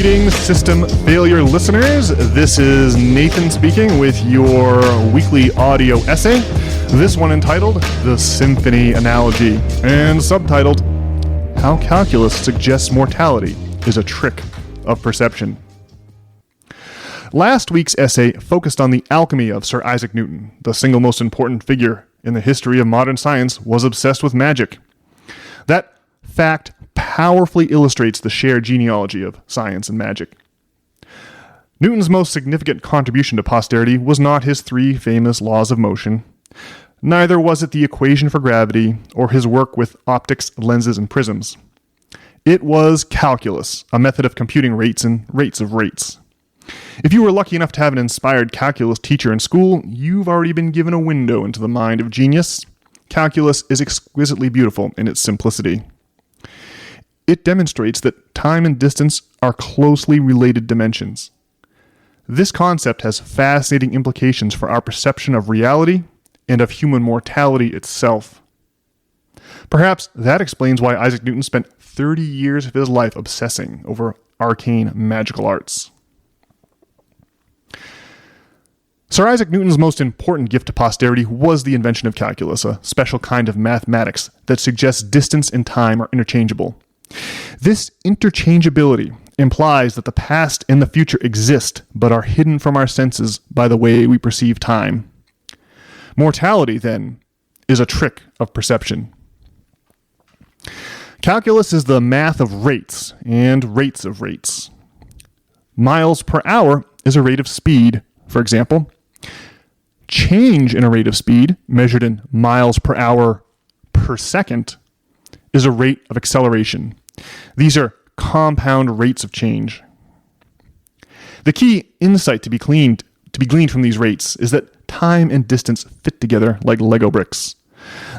Greetings, system failure listeners. This is Nathan speaking with your weekly audio essay. This one entitled The Symphony Analogy and subtitled How Calculus Suggests Mortality is a Trick of Perception. Last week's essay focused on the alchemy of Sir Isaac Newton. The single most important figure in the history of modern science was obsessed with magic. That fact powerfully illustrates the shared genealogy of science and magic. Newton's most significant contribution to posterity was not his three famous laws of motion. Neither was it the equation for gravity or his work with optics, lenses, and prisms. It was calculus, a method of computing rates and rates of rates. If you were lucky enough to have an inspired calculus teacher in school, you've already been given a window into the mind of genius. Calculus is exquisitely beautiful in its simplicity. It demonstrates that time and distance are closely related dimensions. This concept has fascinating implications for our perception of reality and of human mortality itself. Perhaps that explains why Isaac Newton spent 30 years of his life obsessing over arcane magical arts. Sir Isaac Newton's most important gift to posterity was the invention of calculus, a special kind of mathematics that suggests distance and time are interchangeable. This interchangeability implies that the past and the future exist, but are hidden from our senses by the way we perceive time. Mortality, then, is a trick of perception. Calculus is the math of rates and rates of rates. Miles per hour is a rate of speed, for example. Change in a rate of speed, measured in miles per hour per second, is a rate of acceleration. These are compound rates of change. The key insight to be gleaned from these rates is that time and distance fit together like Lego bricks.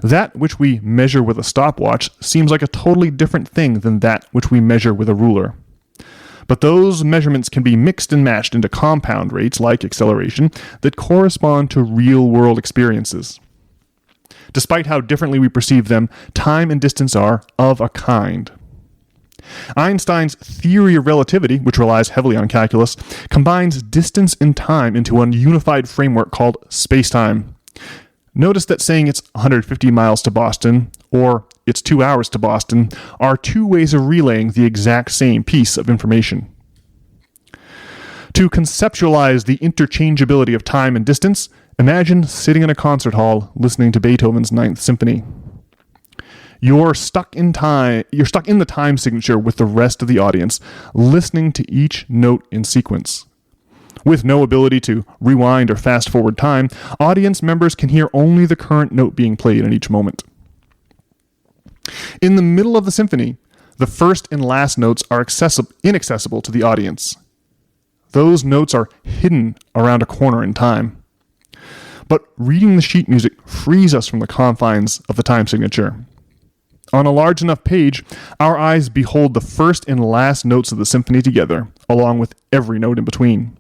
That which we measure with a stopwatch seems like a totally different thing than that which we measure with a ruler. But those measurements can be mixed and matched into compound rates like acceleration that correspond to real-world experiences. Despite how differently we perceive them, time and distance are of a kind. Einstein's theory of relativity, which relies heavily on calculus, combines distance and time into a unified framework called spacetime. Notice that saying it's 150 miles to Boston or it's 2 hours to Boston are two ways of relaying the exact same piece of information. To conceptualize the interchangeability of time and distance, imagine sitting in a concert hall listening to Beethoven's Ninth Symphony. You're stuck in the time signature with the rest of the audience, listening to each note in sequence. With no ability to rewind or fast forward time, audience members can hear only the current note being played in each moment. In the middle of the symphony, the first and last notes are inaccessible to the audience. Those notes are hidden around a corner in time. But reading the sheet music frees us from the confines of the time signature. On a large enough page, our eyes behold the first and last notes of the symphony together, along with every note in between.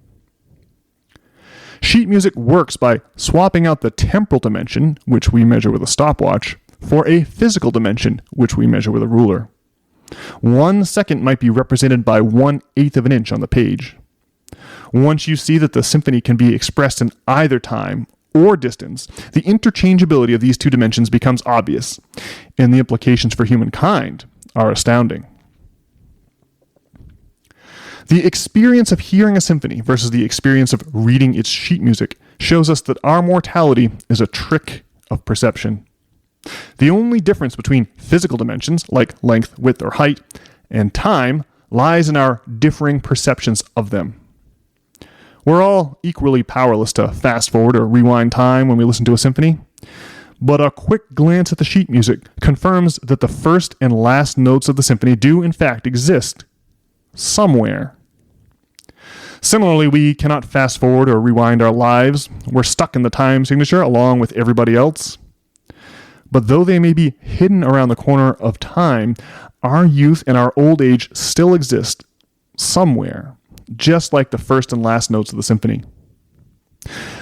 Sheet music works by swapping out the temporal dimension, which we measure with a stopwatch, for a physical dimension, which we measure with a ruler. 1 second might be represented by 1/8 of an inch on the page. Once you see that the symphony can be expressed in either time or distance, the interchangeability of these two dimensions becomes obvious, and the implications for humankind are astounding. The experience of hearing a symphony versus the experience of reading its sheet music shows us that our mortality is a trick of perception. The only difference between physical dimensions, like length, width, or height, and time lies in our differing perceptions of them. We're all equally powerless to fast forward or rewind time when we listen to a symphony, but a quick glance at the sheet music confirms that the first and last notes of the symphony do in fact exist somewhere. Similarly, we cannot fast forward or rewind our lives. We're stuck in the time signature along with everybody else. But though they may be hidden around the corner of time, our youth and our old age still exist somewhere, just like the first and last notes of the symphony.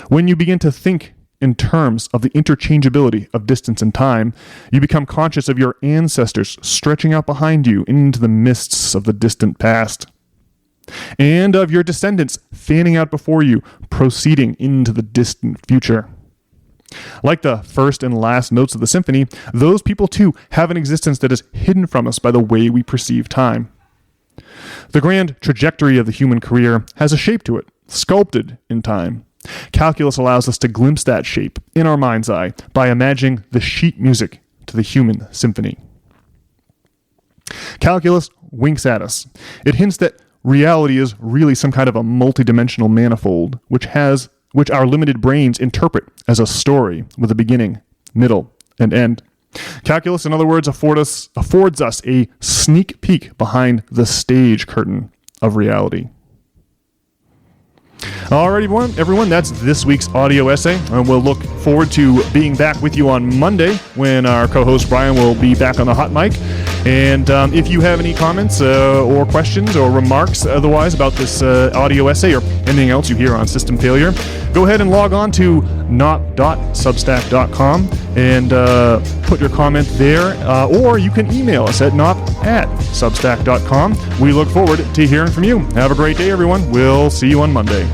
When you begin to think in terms of the interchangeability of distance and time, you become conscious of your ancestors stretching out behind you into the mists of the distant past. and of your descendants fanning out before you, proceeding into the distant future. Like the first and last notes of the symphony, those people too have an existence that is hidden from us by the way we perceive time. The grand trajectory of the human career has a shape to it, sculpted in time. Calculus allows us to glimpse that shape in our mind's eye by imagining the sheet music to the human symphony. Calculus winks at us. It hints that reality is really some kind of a multidimensional manifold, which our limited brains interpret as a story with a beginning, middle, and end. Calculus, in other words, affords us a sneak peek behind the stage curtain of reality. All right, everyone, that's this week's audio essay, and we'll look forward to being back with you on Monday when our co-host Brian will be back on the hot mic. And if you have any comments or questions or remarks otherwise about this audio essay or anything else you hear on system failure, go ahead and log on to nop.substack.com and put your comment there, or you can email us at nop@substack.com. We look forward to hearing from you. Have a great day, everyone. We'll see you on Monday.